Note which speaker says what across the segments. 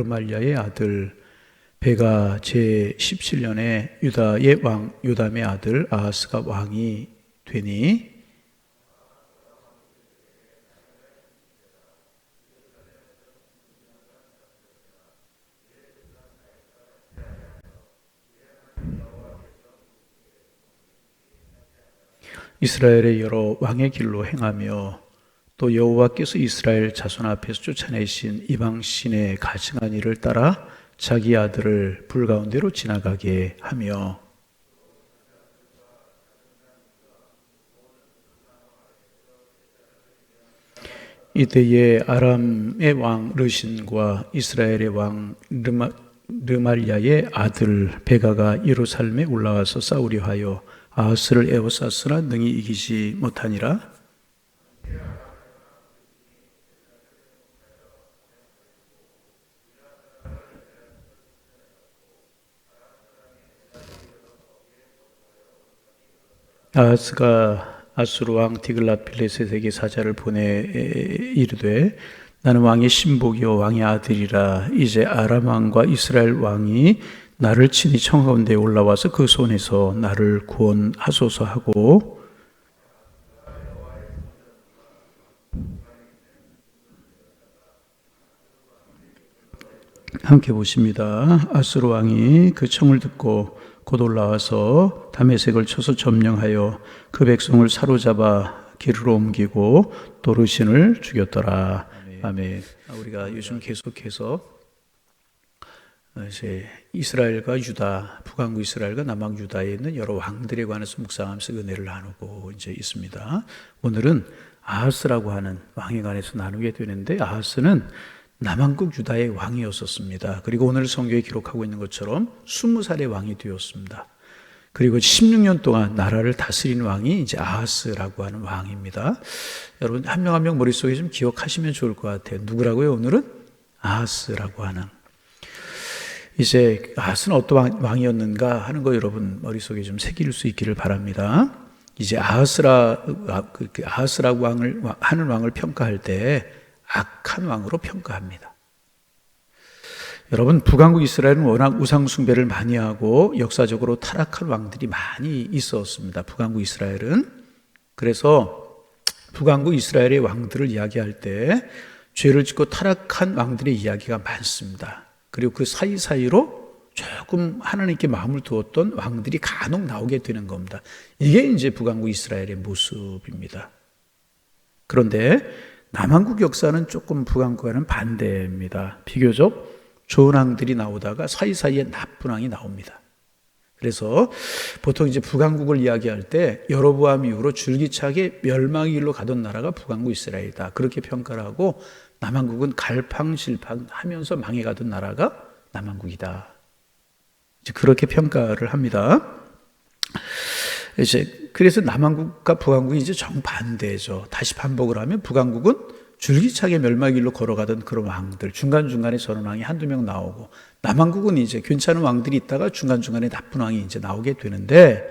Speaker 1: 르말리아의 아들 베가 제17년에 유다의 왕 요담의 아들 아하스가 왕이 되니 이스라엘의 여러 왕의 길로 행하며 또 여호와께서 이스라엘 자손 앞에서 쫓아내신 이방 신의 가증한 일을 따라 자기 아들을 불 가운데로 지나가게 하며 이때에 아람의 왕 르신과 이스라엘의 왕 르말리아의 아들 베가가 예루살렘에 올라와서 싸우려 하여 아하스를 에워쌌으나 능히 이기지 못하니라. 아하스가 아수르 왕 디글랏 빌레셋에게 사자를 보내 이르되 나는 왕의 신복이요 왕의 아들이라. 이제 아람 왕과 이스라엘 왕이 나를 친히 청하건대에 올라와서 그 손에서 나를 구원하소서 하고 함께 보십니다. 아수르 왕이 그 청을 듣고 곧 올라와서 다메섹을 쳐서 점령하여 그 백성을 사로잡아 길으로 옮기고 또 르신을 죽였더라. 아멘. 우리가 요즘 계속해서 이제 이스라엘과 유다, 북왕국 이스라엘과 남왕 유다에 있는 여러 왕들에 관해서 묵상하면서 은혜를 나누고 이제 있습니다. 오늘은 아하스라고 하는 왕에 관해서 나누게 되는데 아하스는 남왕국 유다의 왕이었었습니다. 그리고 오늘 성경에 기록하고 있는 것처럼 20살의 왕이 되었습니다. 그리고 16년 동안 나라를 다스린 왕이 이제 아하스라고 하는 왕입니다. 여러분 한 명 한 명 머릿속에 좀 기억하시면 좋을 것 같아요. 누구라고요? 오늘은 아하스라고 하는. 이제 아하스는 어떤 왕이었는가 하는 거 여러분 머릿속에 좀 새길 수 있기를 바랍니다. 이제 아하스라고 하는 왕을 평가할 때 악한 왕으로 평가합니다. 여러분 북왕국 이스라엘은 워낙 우상숭배를 많이 하고 역사적으로 타락한 왕들이 많이 있었습니다. 북왕국 이스라엘은. 그래서 북왕국 이스라엘의 왕들을 이야기할 때 죄를 짓고 타락한 왕들의 이야기가 많습니다. 그리고 그 사이사이로 조금 하나님께 마음을 두었던 왕들이 간혹 나오게 되는 겁니다. 이게 이제 북왕국 이스라엘의 모습입니다. 그런데 남왕국 역사는 조금 북왕국과는 반대입니다. 비교적 좋은 왕들이 나오다가 사이사이에 나쁜 왕이 나옵니다. 그래서 보통 이제 북왕국을 이야기할 때 여로보암 이후로 줄기차게 멸망의 길로 가던 나라가 북왕국 이스라엘이다. 그렇게 평가를 하고 남왕국은 갈팡질팡하면서 망해가던 나라가 남왕국이다. 이제 그렇게 평가를 합니다. 이제 그래서 남왕국과 북왕국이 이제 정반대죠. 다시 반복을 하면 북왕국은 줄기차게 멸망의 길로 걸어가던 그런 왕들, 중간중간에 저런 왕이 한두 명 나오고, 남왕국은 이제 괜찮은 왕들이 있다가 중간중간에 나쁜 왕이 이제 나오게 되는데,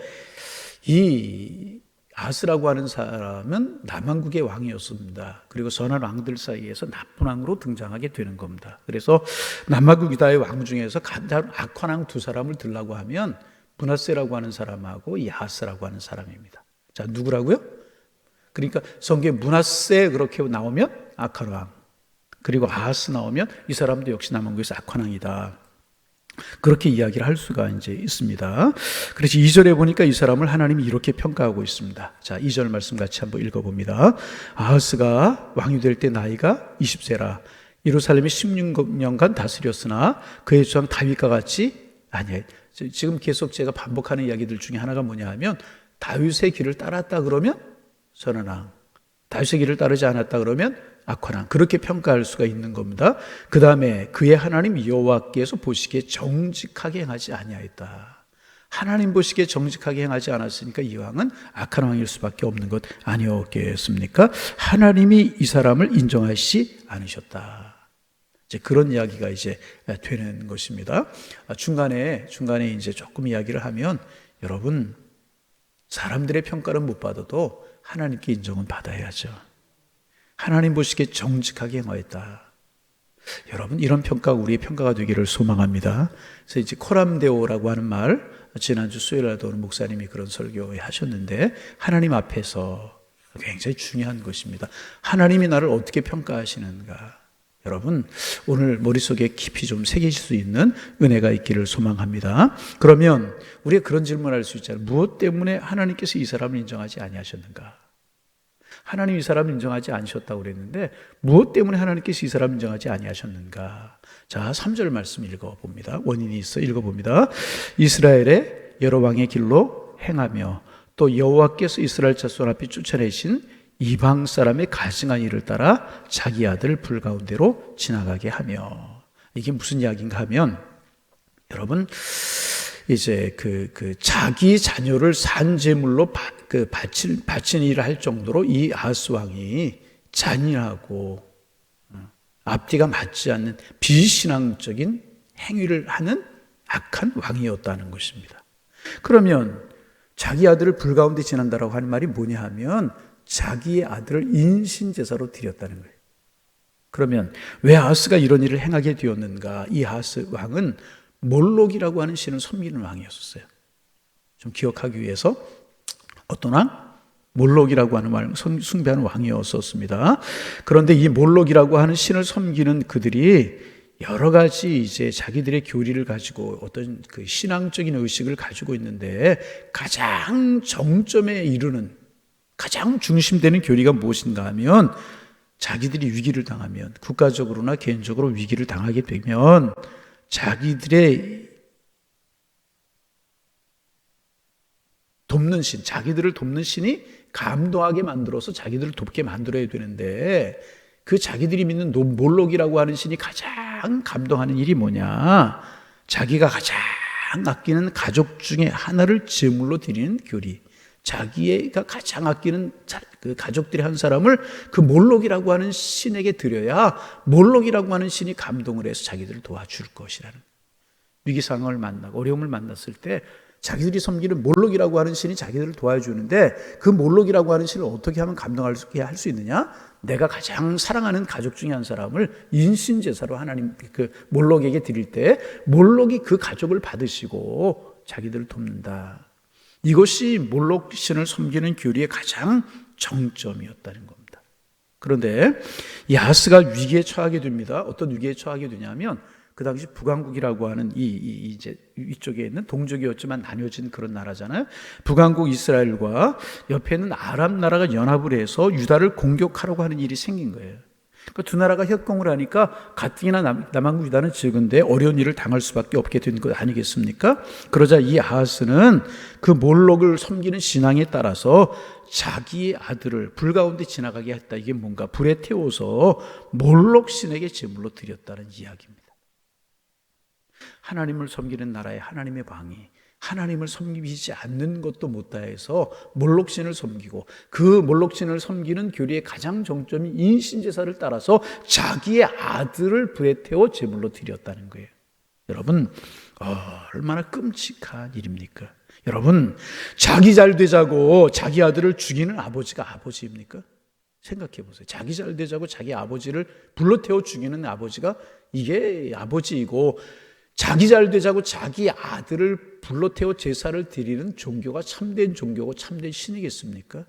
Speaker 1: 이 아하스라고 하는 사람은 남왕국의 왕이었습니다. 그리고 선한 왕들 사이에서 나쁜 왕으로 등장하게 되는 겁니다. 그래서 남왕국 유다의 왕 중에서 가장 악한 왕 두 사람을 들라고 하면 므낫세라고 하는 사람하고 이 아하스라고 하는 사람입니다. 자, 누구라고요? 그러니까 성경에 므낫세 그렇게 나오면 악한 왕, 그리고 아하스 나오면 이 사람도 역시 남왕국에서 악한 왕이다. 그렇게 이야기를 할 수가 이제 있습니다. 그래서 2절에 보니까 이 사람을 하나님이 이렇게 평가하고 있습니다. 자, 2절 말씀 같이 한번 읽어봅니다. 아하스가 왕이 될 때 나이가 20세라. 예루살렘이 16년간 다스렸으나 그의 조상 다윗과 같이 아니에요. 지금 계속 제가 반복하는 이야기들 중에 하나가 뭐냐 하면 다윗의 길을 따랐다 그러면 선한 왕, 다윗의 길을 따르지 않았다 그러면 악한 왕, 그렇게 평가할 수가 있는 겁니다. 그 다음에 그의 하나님 여호와께서 보시기에 정직하게 행하지 아니하였다. 하나님 보시기에 정직하게 행하지 않았으니까 이 왕은 악한 왕일 수밖에 없는 것 아니었겠습니까? 하나님이 이 사람을 인정하시지 않으셨다. 이제 그런 이야기가 이제 되는 것입니다. 중간에 이제 조금 이야기를 하면 여러분 사람들의 평가는 못 받아도 하나님께 인정은 받아야죠. 하나님 보시기에 정직하게 행하였다. 여러분, 이런 평가가 우리의 평가가 되기를 소망합니다. 그래서 이제 코람데오라고 하는 말, 지난주 수요일날도 오늘 목사님이 그런 설교에 하셨는데, 하나님 앞에서 굉장히 중요한 것입니다. 하나님이 나를 어떻게 평가하시는가. 여러분, 오늘 머릿속에 깊이 좀 새기실 수 있는 은혜가 있기를 소망합니다. 그러면 우리가 그런 질문을 할 수 있잖아요. 무엇 때문에 하나님께서 이 사람을 인정하지 아니하셨는가? 하나님이 이 사람을 인정하지 않으셨다고 그랬는데 무엇 때문에 하나님께서 이 사람을 인정하지 아니하셨는가? 자, 3절 말씀 읽어봅니다. 원인이 있어 읽어봅니다. 이스라엘의 여러 왕의 길로 행하며 또 여호와께서 이스라엘 자손 앞에 쫓아내신 이방 사람의 가증한 일을 따라 자기 아들 불 가운데로 지나가게 하며. 이게 무슨 이야기인가 하면, 여러분, 이제 자기 자녀를 산제물로 바친 일을 할 정도로 이 아하스 왕이 잔인하고 앞뒤가 맞지 않는 비신앙적인 행위를 하는 악한 왕이었다는 것입니다. 그러면 자기 아들을 불 가운데 지난다라고 하는 말이 뭐냐 하면 자기의 아들을 인신제사로 드렸다는 거예요. 그러면 왜 아하스가 이런 일을 행하게 되었는가? 이 아하스 왕은 몰록이라고 하는 신을 섬기는 왕이었어요. 좀 기억하기 위해서 어떤 왕? 몰록이라고 하는 왕을 숭배하는 왕이었었습니다. 그런데 이 몰록이라고 하는 신을 섬기는 그들이 여러 가지 이제 자기들의 교리를 가지고 어떤 그 신앙적인 의식을 가지고 있는데 가장 정점에 이르는 가장 중심되는 교리가 무엇인가 하면 자기들이 위기를 당하면 국가적으로나 개인적으로 위기를 당하게 되면 자기들의 돕는 신, 자기들을 돕는 신이 감동하게 만들어서 자기들을 돕게 만들어야 되는데 그 자기들이 믿는 몰록이라고 하는 신이 가장 감동하는 일이 뭐냐? 자기가 가장 아끼는 가족 중에 하나를 제물로 드리는 교리. 자기가 가장 아끼는 그 가족들의 한 사람을 그 몰록이라고 하는 신에게 드려야 몰록이라고 하는 신이 감동을 해서 자기들을 도와줄 것이라는 위기 상황을 만나고 어려움을 만났을 때 자기들이 섬기는 몰록이라고 하는 신이 자기들을 도와주는데 그 몰록이라고 하는 신을 어떻게 하면 감동하게 할 수 있느냐? 내가 가장 사랑하는 가족 중에 한 사람을 인신제사로 하나님 그 몰록에게 드릴 때 몰록이 그 가족을 받으시고 자기들을 돕는다. 이것이 몰록 신을 섬기는 교리의 가장 정점이었다는 겁니다. 그런데 이 아하스가 위기에 처하게 됩니다. 어떤 위기에 처하게 되냐면 그 당시 북왕국이라고 하는 이제 이쪽에 있는 동족이었지만 나뉘어진 그런 나라잖아요. 북왕국 이스라엘과 옆에 있는 아람 나라가 연합을 해서 유다를 공격하려고 하는 일이 생긴 거예요. 그러니까 두 나라가 협공을 하니까 가뜩이나 남왕국 유다는 적은데 어려운 일을 당할 수밖에 없게 된 것 아니겠습니까? 그러자 이 아하스는 그 몰록을 섬기는 신앙에 따라서 자기의 아들을 불 가운데 지나가게 했다. 이게 뭔가 불에 태워서 몰록 신에게 제물로 드렸다는 이야기입니다. 하나님을 섬기는 나라의 하나님의 왕이 하나님을 섬기지 않는 것도 못다해서 몰록신을 섬기고 그 몰록신을 섬기는 교리의 가장 정점이 인신제사를 따라서 자기의 아들을 불에 태워 제물로 드렸다는 거예요. 여러분, 얼마나 끔찍한 일입니까? 여러분, 자기 잘 되자고 자기 아들을 죽이는 아버지가 아버지입니까? 생각해 보세요. 자기 잘 되자고 자기 아버지를 불러 태워 죽이는 아버지가 이게 아버지이고 자기 잘 되자고 자기 아들을 불러 태워 제사를 드리는 종교가 참된 종교고 참된 신이겠습니까?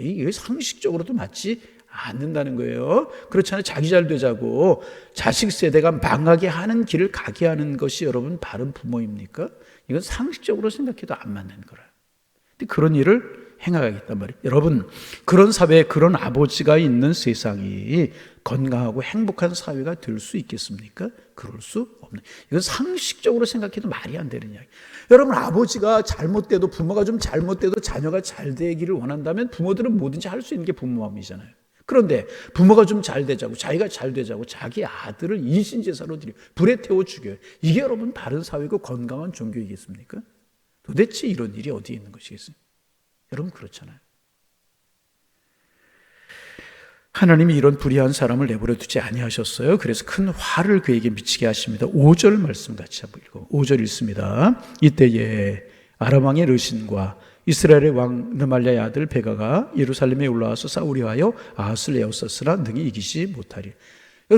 Speaker 1: 이게 상식적으로도 맞지 않는다는 거예요. 그렇잖아요. 자기 잘 되자고 자식 세대가 망하게 하는 길을 가게 하는 것이 여러분 바른 부모입니까? 이건 상식적으로 생각해도 안 맞는 거라. 근데 그런 일을 행하겠단 말이에요. 여러분, 그런 사회에 그런 아버지가 있는 세상이 건강하고 행복한 사회가 될 수 있겠습니까? 그럴 수 없는. 이건 상식적으로 생각해도 말이 안 되는 이야기. 여러분, 아버지가 잘못돼도 부모가 좀 잘못돼도 자녀가 잘 되기를 원한다면 부모들은 뭐든지 할 수 있는 게 부모 마음이잖아요. 그런데 부모가 좀 잘 되자고 자기가 잘 되자고 자기 아들을 인신제사로 드려 불에 태워 죽여요. 이게 여러분 바른 사회고 건강한 종교이겠습니까? 도대체 이런 일이 어디에 있는 것이겠어요? 여러분 그렇잖아요. 하나님이 이런 불의한 사람을 내버려 두지 아니하셨어요. 그래서 큰 화를 그에게 미치게 하십니다. 5절 말씀 같이 한번 읽어. 5절 읽습니다. 이때에 아람 왕의 르신과 이스라엘의 왕 르말랴의 아들 베가가 예루살렘에 올라와서 싸우려 하여 아하스를 에워쌌으나 능히 이기지 못하리.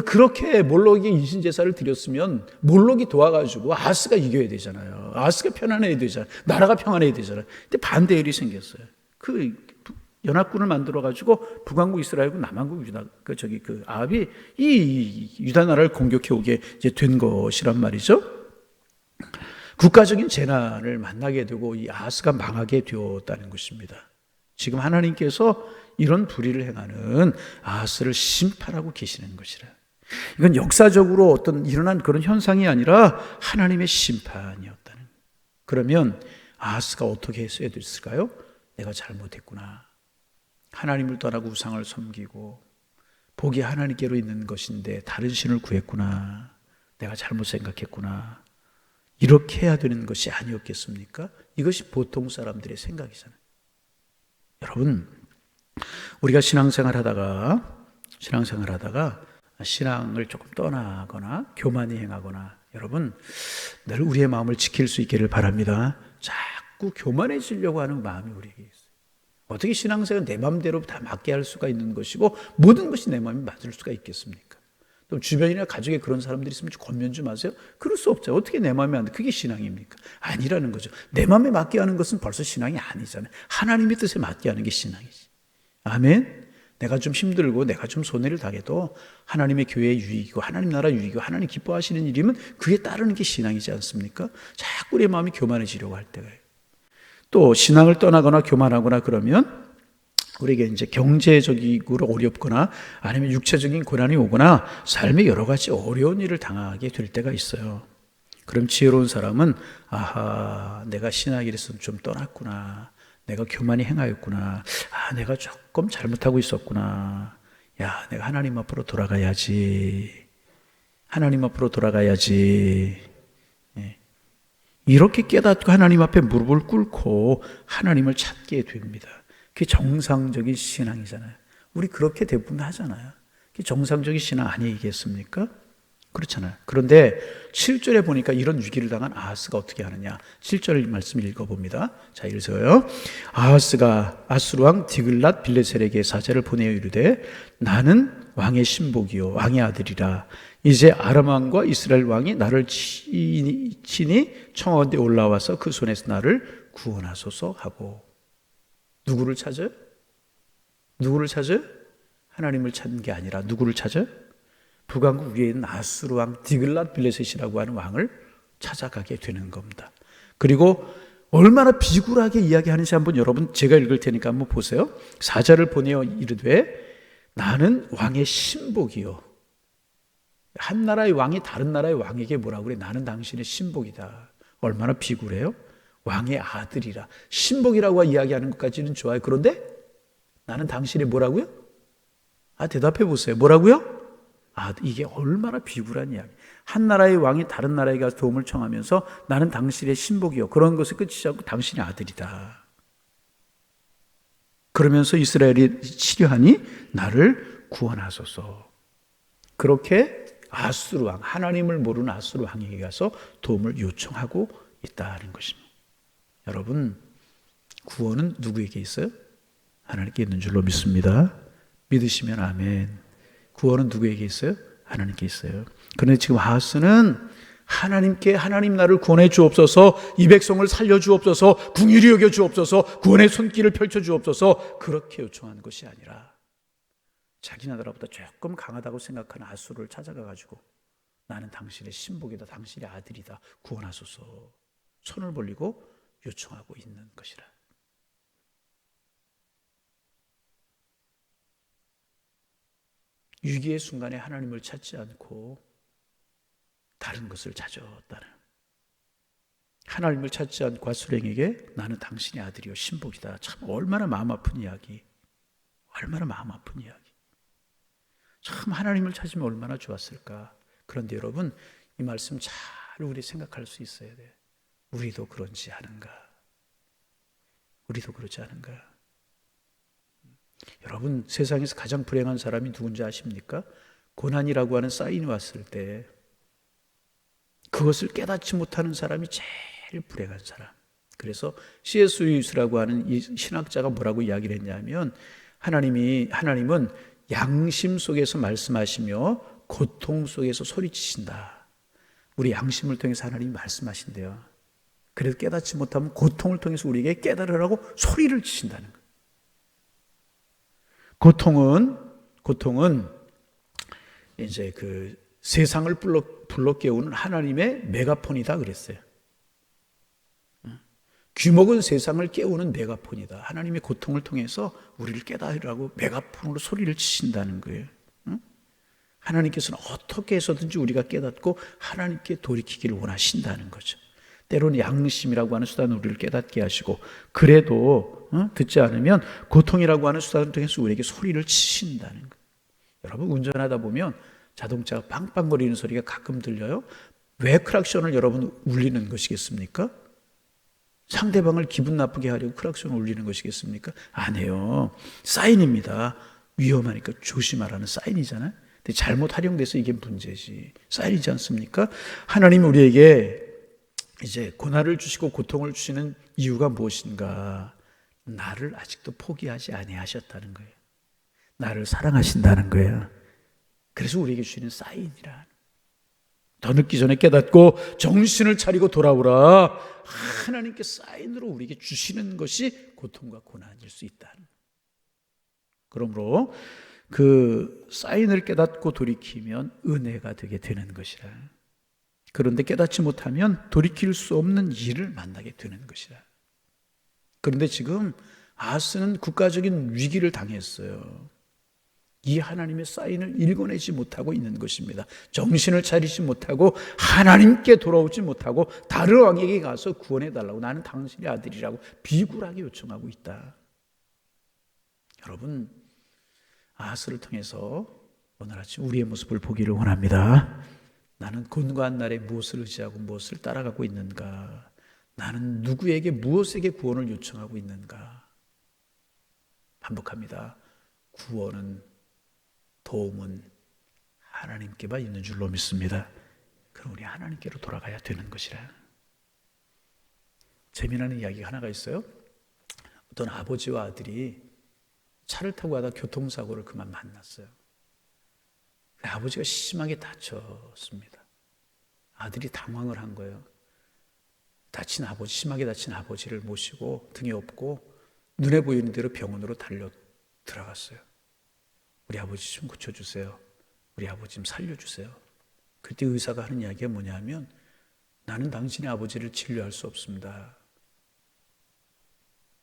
Speaker 1: 그렇게 몰록에게 인신제사를 드렸으면 몰록이 도와가지고 아하스가 이겨야 되잖아요. 아하스가 편안해야 되잖아요. 나라가 평안해야 되잖아요. 근데 반대 일이 생겼어요. 그 연합군을 만들어가지고 북왕국 이스라엘과 남왕국 유다, 아합이 이 유다 나라를 공격해 오게 이제 된 것이란 말이죠. 국가적인 재난을 만나게 되고 이 아하스가 망하게 되었다는 것입니다. 지금 하나님께서 이런 불의를 행하는 아하스를 심판하고 계시는 것이라. 이건 역사적으로 어떤 일어난 그런 현상이 아니라 하나님의 심판이었다는. 그러면 아하스가 어떻게 했어야 됐을까요? 내가 잘못했구나. 하나님을 떠나고 우상을 섬기고 복이 하나님께로 있는 것인데 다른 신을 구했구나. 내가 잘못 생각했구나. 이렇게 해야 되는 것이 아니었겠습니까? 이것이 보통 사람들의 생각이잖아요. 여러분, 우리가 신앙생활 하다가 신앙을 조금 떠나거나 교만히 행하거나, 여러분 늘 우리의 마음을 지킬 수 있기를 바랍니다. 자꾸 교만해지려고 하는 마음이 우리에게 있어요. 어떻게 신앙생활은 내 마음대로 다 맞게 할 수가 있는 것이고 모든 것이 내 마음에 맞을 수가 있겠습니까? 또 주변이나 가족에 그런 사람들이 있으면 좀 권면 좀 하세요. 그럴 수 없죠. 어떻게 내 마음에 안 돼? 그게 신앙입니까? 아니라는 거죠. 내 마음에 맞게 하는 것은 벌써 신앙이 아니잖아요. 하나님의 뜻에 맞게 하는 게 신앙이지. 아멘. 내가 좀 힘들고 내가 좀 손해를 당해도 하나님의 교회의 유익이고 하나님 나라 유익이고 하나님 기뻐하시는 일이면 그에 따르는 게 신앙이지 않습니까? 자꾸 우리의 마음이 교만해지려고 할 때가 있어요. 또 신앙을 떠나거나 교만하거나 그러면 우리에게 이제 경제적으로 어렵거나 아니면 육체적인 고난이 오거나 삶의 여러 가지 어려운 일을 당하게 될 때가 있어요. 그럼 지혜로운 사람은 아하, 내가 신앙에서 좀 떠났구나. 내가 교만히 행하였구나. 내가 조금 잘못하고 있었구나. 야, 내가 하나님 앞으로 돌아가야지. 하나님 앞으로 돌아가야지. 이렇게 깨닫고 하나님 앞에 무릎을 꿇고 하나님을 찾게 됩니다. 그게 정상적인 신앙이잖아요. 우리 그렇게 대부분 하잖아요. 그게 정상적인 신앙 아니겠습니까? 그렇잖아요. 그런데 7절에 보니까 이런 위기를 당한 아하스가 어떻게 하느냐. 7절 말씀 읽어봅니다. 자, 읽어요. 아하스가 아수르 왕 디글랏 빌레셀에게 사자를 보내어 이르되 나는 왕의 신복이요 왕의 아들이라. 이제 아람 왕과 이스라엘 왕이 나를 친히 청원대 올라와서 그 손에서 나를 구원하소서 하고. 누구를 찾아요? 누구를 찾아요? 하나님을 찾는 게 아니라 누구를 찾아요? 북왕국 위에 있는 아수르 왕 디글랏 빌레셋이라고 하는 왕을 찾아가게 되는 겁니다. 그리고 얼마나 비굴하게 이야기하는지 한번 여러분 제가 읽을 테니까 한번 보세요. 사자를 보내어 이르되 나는 왕의 신복이요. 한 나라의 왕이 다른 나라의 왕에게 뭐라고 그래? 나는 당신의 신복이다. 얼마나 비굴해요? 왕의 아들이라. 신복이라고 이야기하는 것까지는 좋아요. 그런데 나는 당신의 뭐라고요? 대답해 보세요. 뭐라고요? 이게 얼마나 비굴한 이야기. 한 나라의 왕이 다른 나라에 가서 도움을 청하면서 나는 당신의 신복이요. 그런 것을 끝이지 않고 당신의 아들이다. 그러면서 이스라엘이 치려하니 나를 구원하소서. 그렇게 아수르 왕, 하나님을 모르는 아수르 왕에게 가서 도움을 요청하고 있다는 것입니다. 여러분, 구원은 누구에게 있어요? 하나님께 있는 줄로 믿습니다. 믿으시면 아멘. 구원은 누구에게 있어요? 하나님께 있어요. 그런데 지금 아하스는 하나님께 하나님 나를 구원해 주옵소서, 이 백성을 살려 주옵소서, 궁휼히 여겨 주옵소서, 구원의 손길을 펼쳐 주옵소서, 그렇게 요청한 것이 아니라 자기 나라보다 조금 강하다고 생각하는 아수르를 찾아가가지고 나는 당신의 신복이다, 당신의 아들이다, 구원하소서 손을 벌리고 요청하고 있는 것이라. 위기의 순간에 하나님을 찾지 않고 다른 것을 찾았다는, 하나님을 찾지 않고 아수르에게 나는 당신의 아들이요 신복이다. 참 얼마나 마음 아픈 이야기. 얼마나 마음 아픈 이야기. 참 하나님을 찾으면 얼마나 좋았을까. 그런데 여러분, 이 말씀 잘 우리 생각할 수 있어야 돼. 우리도 그런지 않은가? 우리도 그렇지 않은가? 여러분, 세상에서 가장 불행한 사람이 누군지 아십니까? 고난이라고 하는 사인이 왔을 때 그것을 깨닫지 못하는 사람이 제일 불행한 사람. 그래서 C.S. 루이스라고 하는 이 신학자가 뭐라고 이야기를 했냐면 하나님은 양심 속에서 말씀하시며 고통 속에서 소리치신다. 우리 양심을 통해서 하나님이 말씀하신대요. 그래도 깨닫지 못하면 고통을 통해서 우리에게 깨달으라고 소리를 치신다는 거예요. 고통은 이제 그 세상을 불러 깨우는 하나님의 메가폰이다 그랬어요. 귀목은 세상을 깨우는 메가폰이다. 하나님의 고통을 통해서 우리를 깨달으라고 메가폰으로 소리를 치신다는 거예요. 하나님께서는 어떻게 해서든지 우리가 깨닫고 하나님께 돌이키기를 원하신다는 거죠. 때로는 양심이라고 하는 수단으로 우리를 깨닫게 하시고, 그래도 듣지 않으면 고통이라고 하는 수단을 통해서 우리에게 소리를 치신다는 거예요. 여러분, 운전하다 보면 자동차가 빵빵거리는 소리가 가끔 들려요. 왜 크락션을 여러분 울리는 것이겠습니까? 상대방을 기분 나쁘게 하려고 크락션을 울리는 것이겠습니까? 아니에요. 사인입니다. 위험하니까 조심하라는 사인이잖아요. 근데 잘못 활용돼서 이게 문제지. 사인이지 않습니까? 하나님이 우리에게 이제 고난을 주시고 고통을 주시는 이유가 무엇인가? 나를 아직도 포기하지 아니하셨다는 거예요. 나를 사랑하신다는 거예요. 그래서 우리에게 주시는 사인이라. 더 늦기 전에 깨닫고 정신을 차리고 돌아오라. 하나님께 사인으로 우리에게 주시는 것이 고통과 고난일 수 있다는 거예요. 그러므로 그 사인을 깨닫고 돌이키면 은혜가 되게 되는 것이라. 그런데 깨닫지 못하면 돌이킬 수 없는 일을 만나게 되는 것이라. 그런데 지금 아하스는 국가적인 위기를 당했어요. 이 하나님의 사인을 읽어내지 못하고 있는 것입니다. 정신을 차리지 못하고 하나님께 돌아오지 못하고 다른 왕에게 가서 구원해달라고, 나는 당신의 아들이라고 비굴하게 요청하고 있다. 여러분, 아하스를 통해서 오늘 아침 우리의 모습을 보기를 원합니다. 나는 곤고한 날에 무엇을 의지하고 무엇을 따라가고 있는가? 나는 누구에게 무엇에게 구원을 요청하고 있는가? 반복합니다. 구원은, 도움은 하나님께만 있는 줄로 믿습니다. 그럼 우리 하나님께로 돌아가야 되는 것이라. 재미나는 이야기가 하나가 있어요. 어떤 아버지와 아들이 차를 타고 가다 교통사고를 그만 만났어요. 아버지가 심하게 다쳤습니다. 아들이 당황을 한 거예요. 심하게 다친 아버지를 모시고 등에 업고 눈에 보이는 대로 병원으로 달려 들어갔어요. 우리 아버지 좀 고쳐주세요. 우리 아버지 좀 살려주세요. 그때 의사가 하는 이야기가 뭐냐면, 나는 당신의 아버지를 진료할 수 없습니다.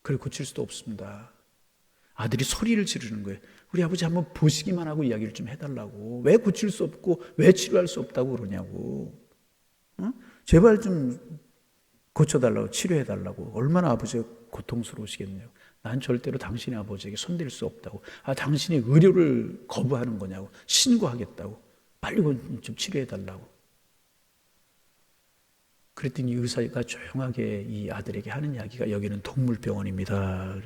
Speaker 1: 그를 고칠 수도 없습니다. 아들이 소리를 지르는 거예요. 우리 아버지 한번 보시기만 하고 이야기를 좀 해달라고. 왜 고칠 수 없고 왜 치료할 수 없다고 그러냐고. 제발 좀 고쳐달라고, 치료해달라고. 얼마나 아버지가 고통스러우시겠냐고. 난 절대로 당신의 아버지에게 손댈 수 없다고. 당신이 의료를 거부하는 거냐고. 신고하겠다고. 빨리 좀 치료해달라고. 그랬더니 의사가 조용하게 이 아들에게 하는 이야기가, 여기는 동물병원입니다.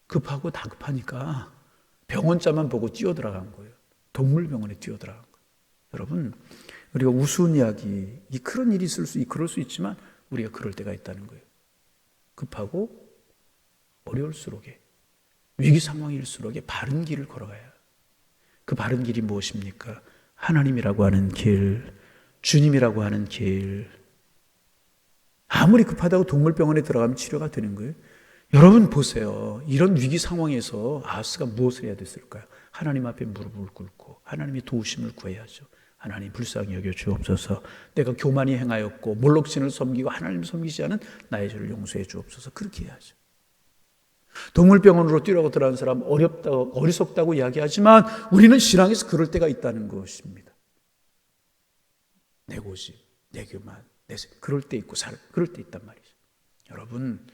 Speaker 1: 급하고 다급하니까 병원자만 보고 뛰어들어간 거예요. 동물병원에 뛰어들어간 거예요. 여러분, 우리가 우스운 이야기, 그런 일이 그럴 수 있지만 우리가 그럴 때가 있다는 거예요. 급하고 어려울수록에, 위기 상황일수록에 바른 길을 걸어가야 해요. 그 바른 길이 무엇입니까? 하나님이라고 하는 길, 주님이라고 하는 길. 아무리 급하다고 동물병원에 들어가면 치료가 되는 거예요. 여러분 보세요. 이런 위기 상황에서 아하스가 무엇을 해야 됐을까요? 하나님 앞에 무릎을 꿇고 하나님의 도우심을 구해야죠. 하나님 불쌍히 여겨 주옵소서. 내가 교만히 행하였고 몰록신을 섬기고 하나님을 섬기지 않은 나의 죄를 용서해 주옵소서. 그렇게 해야죠. 동물병원으로 뛰라고 들어간 사람 어렵다고, 어리석다고 이야기하지만 우리는 신앙에서 그럴 때가 있다는 것입니다. 내 고집, 내 교만, 그럴 때 있고 그럴 때 있단 말이죠. 여러분,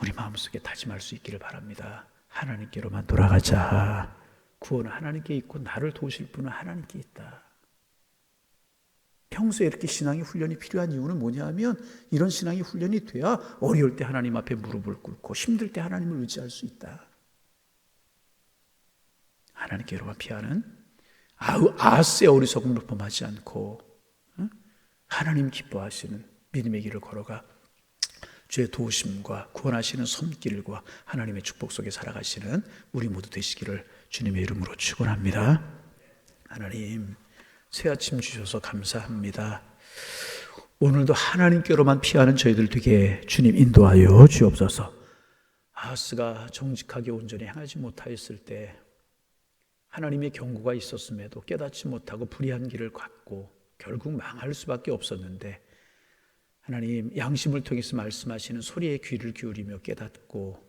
Speaker 1: 우리 마음속에 다짐할 수 있기를 바랍니다. 하나님께로만 돌아가자. 구원은 하나님께 있고 나를 도우실 분은 하나님께 있다. 평소에 이렇게 신앙의 훈련이 필요한 이유는 뭐냐 하면, 이런 신앙의 훈련이 돼야 어려울 때 하나님 앞에 무릎을 꿇고 힘들 때 하나님을 의지할 수 있다. 하나님께로만 피하는 아하스의 어리석음을 범하지 않고 하나님 기뻐하시는 믿음의 길을 걸어가 주의 도우심과 구원하시는 손길과 하나님의 축복 속에 살아가시는 우리 모두 되시기를 주님의 이름으로 축원합니다. 하나님, 새 아침 주셔서 감사합니다. 오늘도 하나님께로만 피하는 저희들 되게 주님 인도하여 주옵소서. 아하스가 정직하게 온전히 행하지 못하였을 때 하나님의 경고가 있었음에도 깨닫지 못하고 불의한 길을 갔고 결국 망할 수밖에 없었는데, 하나님 양심을 통해서 말씀하시는 소리에 귀를 기울이며 깨닫고,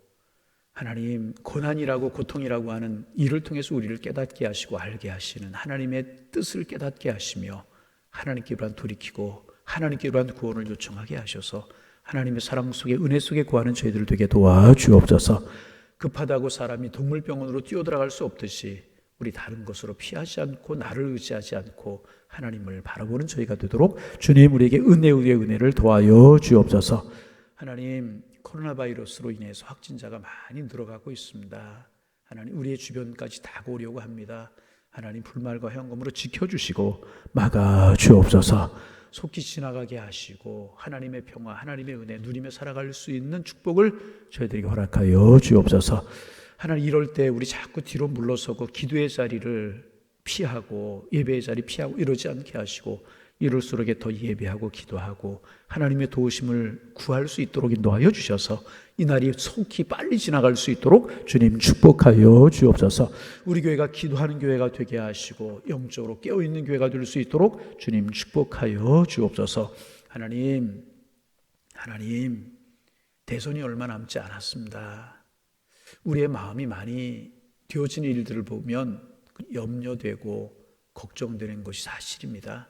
Speaker 1: 하나님 고난이라고 고통이라고 하는 일을 통해서 우리를 깨닫게 하시고 알게 하시는 하나님의 뜻을 깨닫게 하시며 하나님께로만 돌이키고 하나님께로만 구원을 요청하게 하셔서 하나님의 사랑 속에 은혜 속에 구하는 저희들을 되게 도와주옵소서. 급하다고 사람이 동물병원으로 뛰어들어갈 수 없듯이 우리 다른 것으로 피하지 않고 나를 의지하지 않고 하나님을 바라보는 저희가 되도록 주님 우리에게 은혜 위에 은혜를 도와여 주옵소서. 하나님, 코로나 바이러스로 인해서 확진자가 많이 늘어가고 있습니다. 하나님, 우리의 주변까지 다가오려고 합니다. 하나님, 불말과 현금으로 지켜주시고 막아주옵소서. 속히 지나가게 하시고 하나님의 평화, 하나님의 은혜 누리며 살아갈 수 있는 축복을 저희들에게 허락하여 주옵소서. 하나님, 이럴 때 우리 자꾸 뒤로 물러서고 기도의 자리를 피하고 예배의 자리 피하고 이러지 않게 하시고, 이럴수록 더 예배하고 기도하고 하나님의 도우심을 구할 수 있도록 인도하여 주셔서 이 날이 속히 빨리 지나갈 수 있도록 주님 축복하여 주옵소서. 우리 교회가 기도하는 교회가 되게 하시고 영적으로 깨어있는 교회가 될 수 있도록 주님 축복하여 주옵소서. 하나님, 대선이 얼마 남지 않았습니다. 우리의 마음이 많이 되어지는 일들을 보면 염려되고 걱정되는 것이 사실입니다.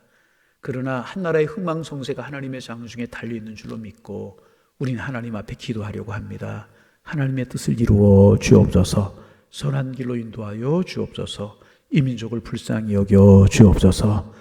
Speaker 1: 그러나 한 나라의 흥망성쇠가 하나님의 장중에 달려있는 줄로 믿고 우리는 하나님 앞에 기도하려고 합니다. 하나님의 뜻을 이루어 주옵소서. 선한 길로 인도하여 주옵소서. 이 민족을 불쌍히 여겨 주옵소서.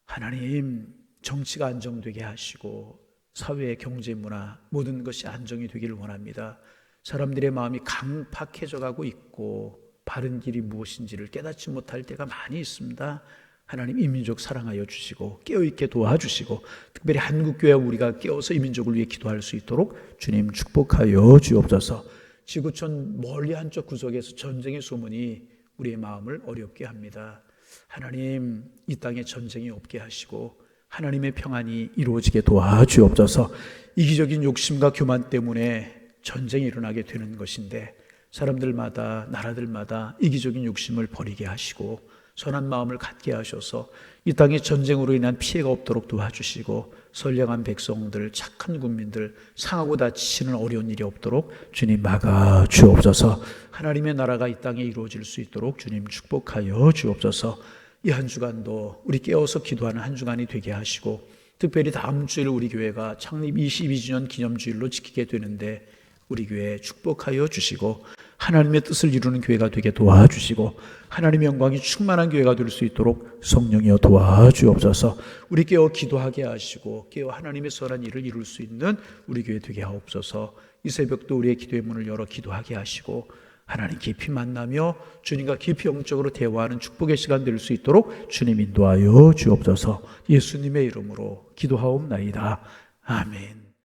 Speaker 1: 하나님, 정치가 안정되게 하시고 사회, 경제, 문화 모든 것이 안정이 되기를 원합니다. 사람들의 마음이 강팍해져 가고 있고 바른 길이 무엇인지를 깨닫지 못할 때가 많이 있습니다. 하나님, 이 민족 사랑하여 주시고 깨어있게 도와주시고 특별히 한국교회 우리가 깨어서 이 민족을 위해 기도할 수 있도록 주님 축복하여 주옵소서. 지구촌 멀리 한쪽 구석에서 전쟁의 소문이 우리의 마음을 어렵게 합니다. 하나님, 이 땅에 전쟁이 없게 하시고 하나님의 평안이 이루어지게 도와주옵소서. 이기적인 욕심과 교만 때문에 전쟁이 일어나게 되는 것인데 사람들마다 나라들마다 이기적인 욕심을 버리게 하시고 선한 마음을 갖게 하셔서 이 땅에 전쟁으로 인한 피해가 없도록 도와주시고 선량한 백성들, 착한 국민들 상하고 다치시는 어려운 일이 없도록 주님 막아 주옵소서. 하나님의 나라가 이 땅에 이루어질 수 있도록 주님 축복하여 주옵소서. 이 한 주간도 우리 깨어서 기도하는 한 주간이 되게 하시고 특별히 다음 주일 우리 교회가 창립 22주년 기념주일로 지키게 되는데 우리 교회 축복하여 주시고 하나님의 뜻을 이루는 교회가 되게 도와주시고 하나님의 영광이 충만한 교회가 될 수 있도록 성령이여 도와주옵소서. 우리 깨어 기도하게 하시고 깨어 하나님의 선한 일을 이룰 수 있는 우리 교회 되게 하옵소서. 이 새벽도 우리의 기도의 문을 열어 기도하게 하시고 하나님 깊이 만나며 주님과 깊이 영적으로 대화하는 축복의 시간 될 수 있도록 주님 인도하여 주옵소서. 예수님의 이름으로 기도하옵나이다. 아멘.